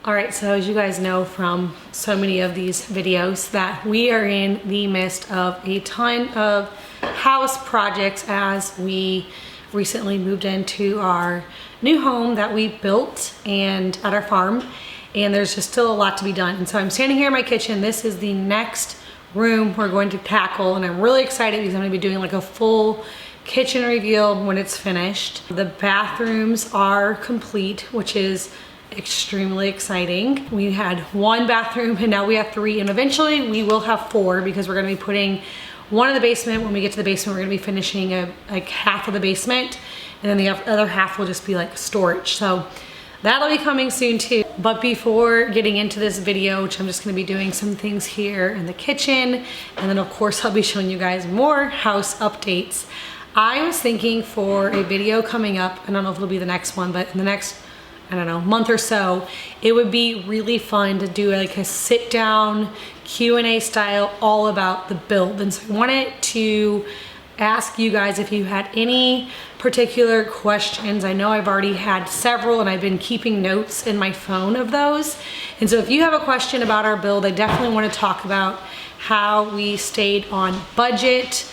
All right, so as you guys know from so many of these videos that we are in the midst of a ton of house projects as we recently moved into our new home that we built and at our farm, and there's just still a lot to be done. And so I'm standing here in my kitchen. This is the next room we're going to tackle, and I'm really excited because I'm gonna be doing like a full kitchen reveal when it's finished. The bathrooms are complete, which is extremely exciting. We had one bathroom and now we have 3, and eventually we will have 4 because we're gonna be putting one in the basement. When we get to the basement, we're gonna be finishing like half of the basement, and then the other half will just be like storage. So that'll be coming soon too. But before getting into this video, which I'm just gonna be doing some things here in the kitchen, and then of course I'll be showing you guys more house updates. I was thinking for a video coming up, I don't know if it'll be the next one, but in the next, I don't know, month or so, it would be really fun to do like a sit down Q&A style all about the build. And so I wanted to ask you guys if you had any particular questions. I know I've already had several and I've been keeping notes in my phone of those. And so if you have a question about our build, I definitely want to talk about how we stayed on budget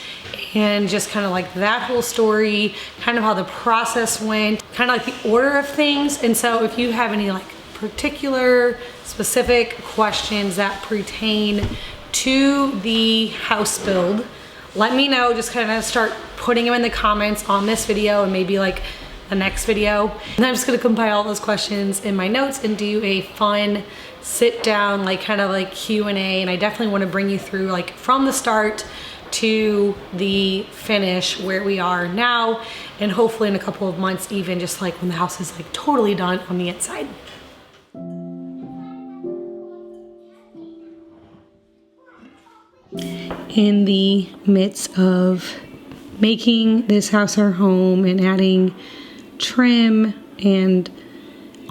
and just kind of like that whole story, kind of how the process went, kind of like the order of things. And so if you have any like particular specific questions that pertain to the house build, let me know. Just kind of start putting them in the comments on this video and maybe like the next video. And I'm just gonna compile all those questions in my notes and do a fun sit down, like kind of like Q&A. And I definitely want to bring you through like from the start to the finish where we are now, and hopefully in a couple of months, even just like when the house is like totally done on the inside. In the midst of making this house our home and adding trim and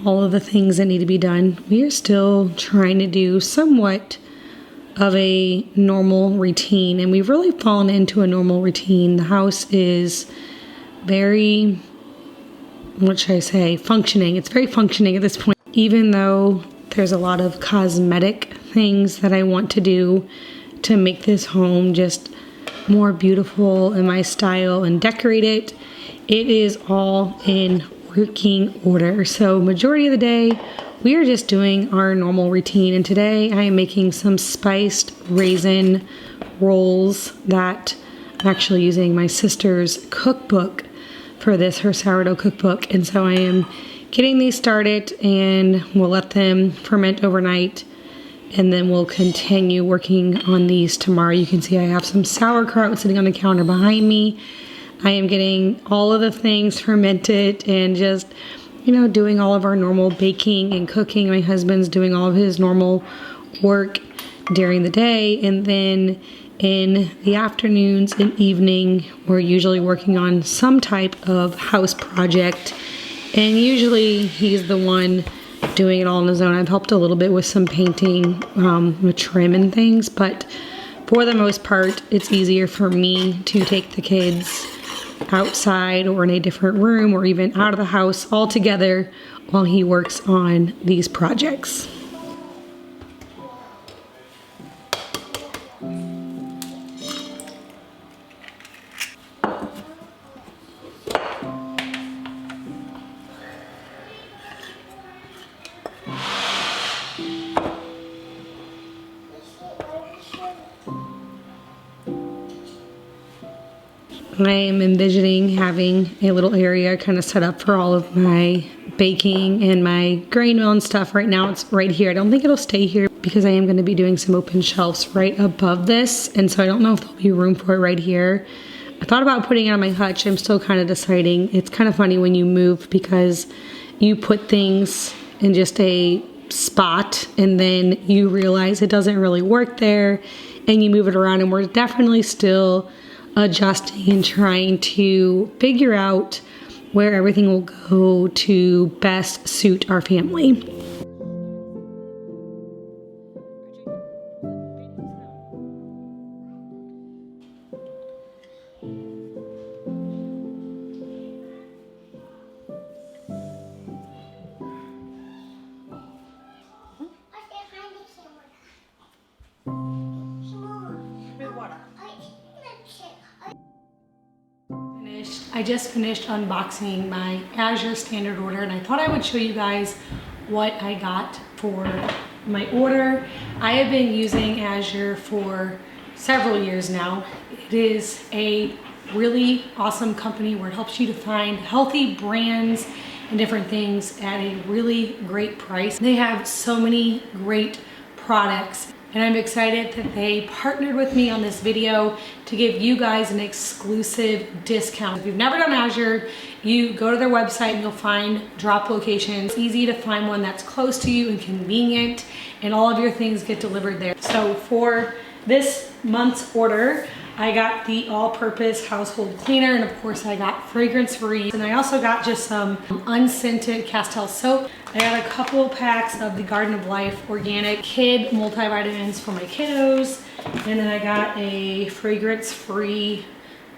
all of the things that need to be done, we are still trying to do somewhat of a normal routine, and we've really fallen into a normal routine. The house is very, what should I say, functioning. It's very functioning at this point, even though there's a lot of cosmetic things that I want to do to make this home just more beautiful in my style and decorate it. It is all in working order. So majority of the day, we are just doing our normal routine, and today I am making some spiced raisin rolls that I'm actually using my sister's cookbook for this, her sourdough cookbook. And so I am getting these started, and we'll let them ferment overnight, and then we'll continue working on these tomorrow. You can see I have some sauerkraut sitting on the counter behind me. I am getting all of the things fermented and just, you know, doing all of our normal baking and cooking. My husband's doing all of his normal work during the day. And then in the afternoons and evening, we're usually working on some type of house project. And usually he's the one doing it all on his own. I've helped a little bit with some painting, with trim and things. But for the most part, it's easier for me to take the kids outside or in a different room or even out of the house altogether while he works on these projects. I am envisioning having a little area kind of set up for all of my baking and my grain mill and stuff. Right now it's right here. I don't think it'll stay here because I am going to be doing some open shelves right above this, and so I don't know if there'll be room for it right here. I thought about putting it on my hutch. I'm still kind of deciding. It's kind of funny when you move because you put things in just a spot and then you realize it doesn't really work there and you move it around, and we're definitely still adjusting and trying to figure out where everything will go to best suit our family. I just finished unboxing my Azure standard order, and I thought I would show you guys what I got for my order. I have been using Azure for several years now. It is a really awesome company where it helps you to find healthy brands and different things at a really great price. They have so many great products, and I'm excited that they partnered with me on this video to give you guys an exclusive discount. If you've never done Azure, you go to their website and you'll find drop locations. It's easy to find one that's close to you and convenient, and all of your things get delivered there. So for this month's order, I got the all-purpose household cleaner, and of course I got fragrance-free. And I also got just some unscented Castile soap. I got a couple packs of the Garden of Life organic kid multivitamins for my kiddos. And then I got a fragrance-free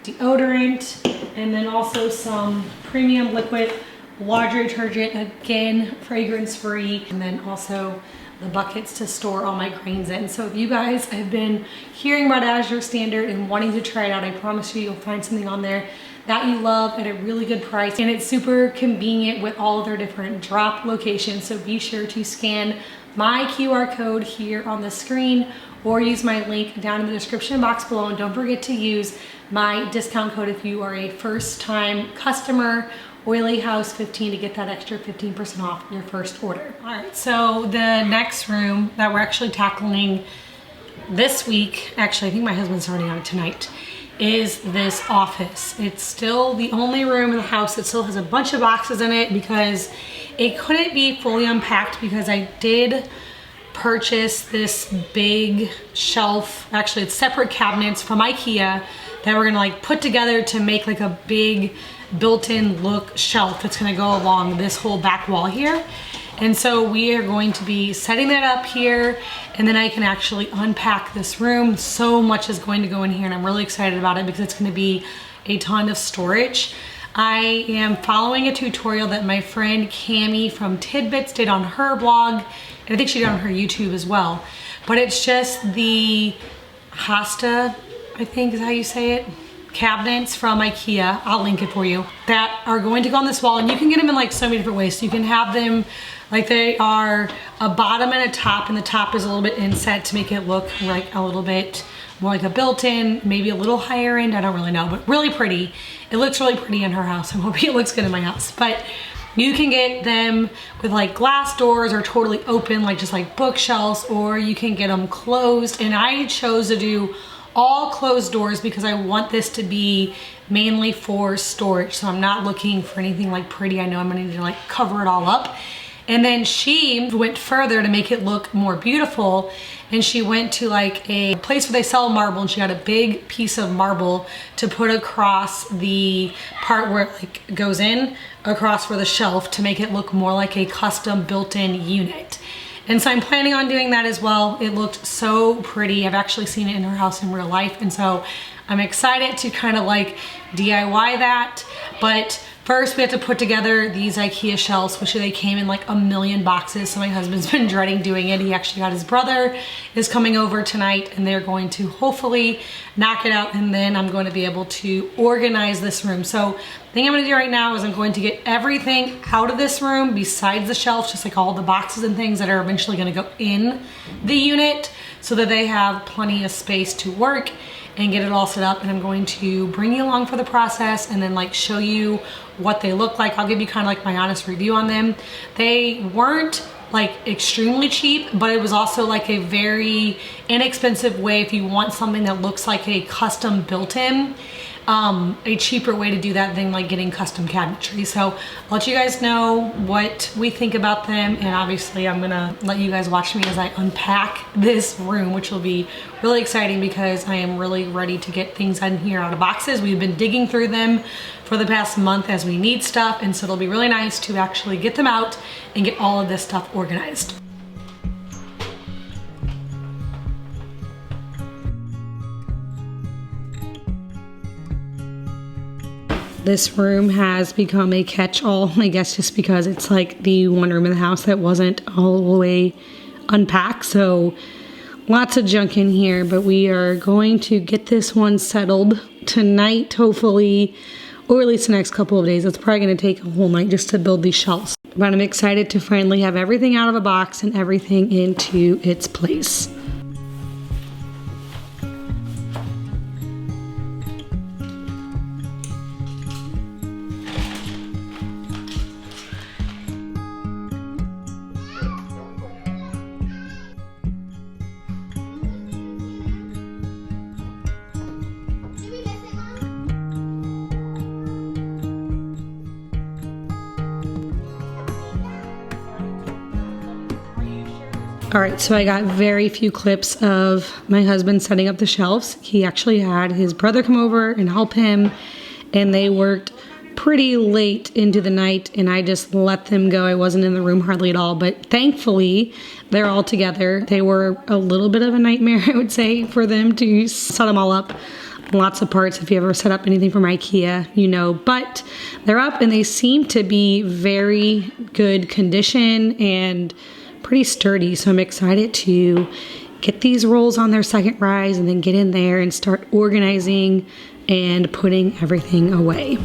deodorant, and then also some premium liquid laundry detergent, again fragrance-free, and then also the buckets to store all my grains in. So if you guys have been hearing about Azure Standard and wanting to try it out, I promise you, you'll find something on there that you love at a really good price. And it's super convenient with all of their different drop locations. So be sure to scan my QR code here on the screen or use my link down in the description box below. And don't forget to use my discount code if you are a first-time customer, OilyHouse15, to get that extra 15% off your first order. All right, so the next room that we're actually tackling this week, actually I think my husband's starting on it tonight, is this office. It's still the only room in the house that still has a bunch of boxes in it because it couldn't be fully unpacked, because I did purchase this big shelf. Actually, it's separate cabinets from Ikea that we're gonna like put together to make like a big built-in look shelf that's gonna go along this whole back wall here. And so we are going to be setting that up here, and then I can actually unpack this room. So much is going to go in here, and I'm really excited about it because it's gonna be a ton of storage. I am following a tutorial that my friend Cami from Tidbits did on her blog, and I think she did on her YouTube as well. But it's just the Hasta, I think is how you say it, cabinets from Ikea, I'll link it for you, that are going to go on this wall. And you can get them in like so many different ways. So you can have them like they are a bottom and a top, and the top is a little bit inset to make it look like a little bit more like a built-in, maybe a little higher end, I don't really know, but really pretty. It looks really pretty in her house. I'm hoping it looks good in my house. But you can get them with like glass doors or totally open, like just like bookshelves, or you can get them closed. And I chose to do all closed doors because I want this to be mainly for storage. So I'm not looking for anything like pretty. I know I'm gonna need to like cover it all up. And then she went further to make it look more beautiful, and she went to like a place where they sell marble, and she got a big piece of marble to put across the part where it like goes in, across for the shelf, to make it look more like a custom built-in unit. And so I'm planning on doing that as well. It looked so pretty. I've actually seen it in her house in real life, and so I'm excited to kind of like DIY that. But first we have to put together these Ikea shelves, which they came in like a million boxes. So my husband's been dreading doing it. He actually got his brother is coming over tonight, and they're going to hopefully knock it out, and then I'm going to be able to organize this room. So the thing I'm gonna do right now is I'm going to get everything out of this room besides the shelves, just like all the boxes and things that are eventually gonna go in the unit, so that they have plenty of space to work and get it all set up. And I'm going to bring you along for the process and then like show you what they look like. I'll give you kind of like my honest review on them. They weren't like extremely cheap, but it was also like a very inexpensive way if you want something that looks like a custom built-in, a cheaper way to do that than like getting custom cabinetry. So I'll let you guys know what we think about them, and obviously I'm gonna let you guys watch me as I unpack this room, which will be really exciting because I am really ready to get things in here out of boxes. We've been digging through them for the past month as we need stuff, and so it'll be really nice to actually get them out and get all of this stuff organized. This room has become a catch-all, I guess, just because it's like the one room in the house that wasn't all the way unpacked. So lots of junk in here, but we are going to get this one settled tonight, hopefully, or at least the next couple of days. It's probably gonna take a whole night just to build these shelves. But I'm excited to finally have everything out of a box and everything into its place. All right, so I got very few clips of my husband setting up the shelves. He actually had his brother come over and help him, and they worked pretty late into the night, and I just let them go. I wasn't in the room hardly at all, but thankfully they're all together. They were a little bit of a nightmare, I would say, for them to set them all up. Lots of parts. If you ever set up anything from Ikea, you know, but they're up and they seem to be very good condition and pretty sturdy. So I'm excited to get these rolls on their second rise and then get in there and start organizing and putting everything away.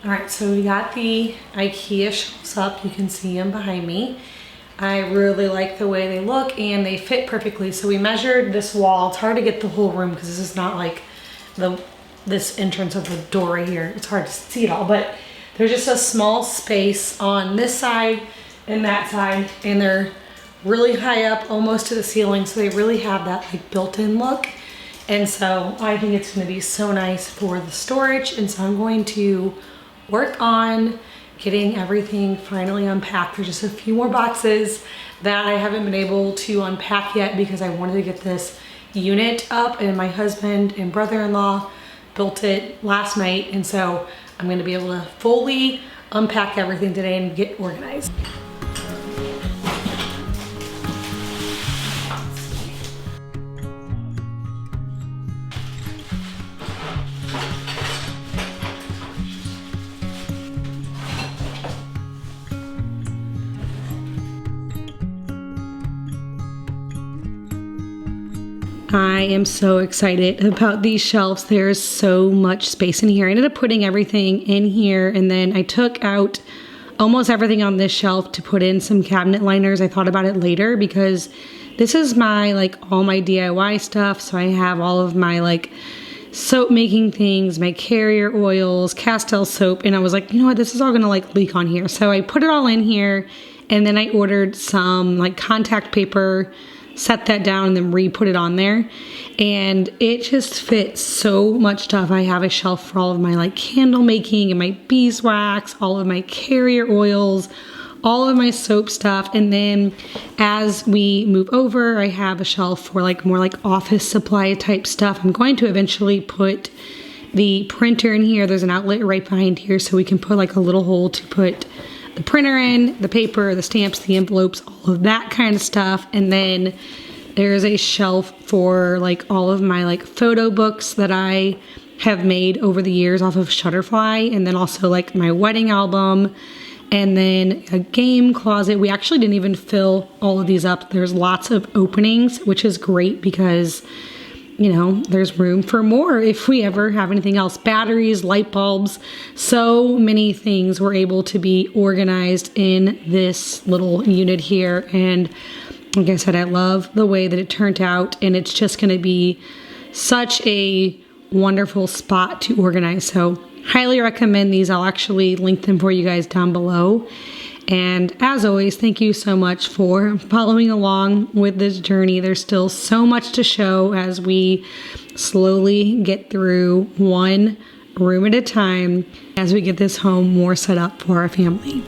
All right, so we got the Ikea shelves up. You can see them behind me. I really like the way they look and they fit perfectly. So we measured this wall. It's hard to get the whole room because this is not like this entrance of the door right here. It's hard to see it all, but there's just a small space on this side and that side, and they're really high up, almost to the ceiling. So they really have that like built-in look. And so I think it's gonna be so nice for the storage. And so I'm going to work on getting everything finally unpacked. There's just a few more boxes that I haven't been able to unpack yet because I wanted to get this unit up, and my husband and brother-in-law built it last night. And so I'm gonna be able to fully unpack everything today and get organized. I am so excited about these shelves. There's so much space in here. I ended up putting everything in here, and then I took out almost everything on this shelf to put in some cabinet liners. I thought about it later because this is my all my DIY stuff. So I have all of my soap making things, my carrier oils, Castile soap, and I was like, you know what, this is all gonna leak on here. So I put it all in here, and then I ordered some contact paper, set that down, and then re-put it on there, and it just fits so much stuff. I have a shelf for all of my candle making and my beeswax, all of my carrier oils, all of my soap stuff. And then as we move over, I have a shelf for more office supply type stuff. I'm going to eventually put the printer in here. There's an outlet right behind here, so we can put a little hole to put the printer in, the paper, the stamps, the envelopes, all of that kind of stuff. And then there's a shelf for all of my photo books that I have made over the years off of Shutterfly, and then also like my wedding album, and then a game closet. We actually didn't even fill all of these up. There's lots of openings, which is great because, you know, there's room for more if we ever have anything else. Batteries, light bulbs, so many things were able to be organized in this little unit here. And like I said, I love the way that it turned out, and it's just going to be such a wonderful spot to organize. So highly recommend these. I'll actually link them for you guys down below. And as always, thank you so much for following along with this journey. There's still so much to show as we slowly get through one room at a time as we get this home more set up for our family.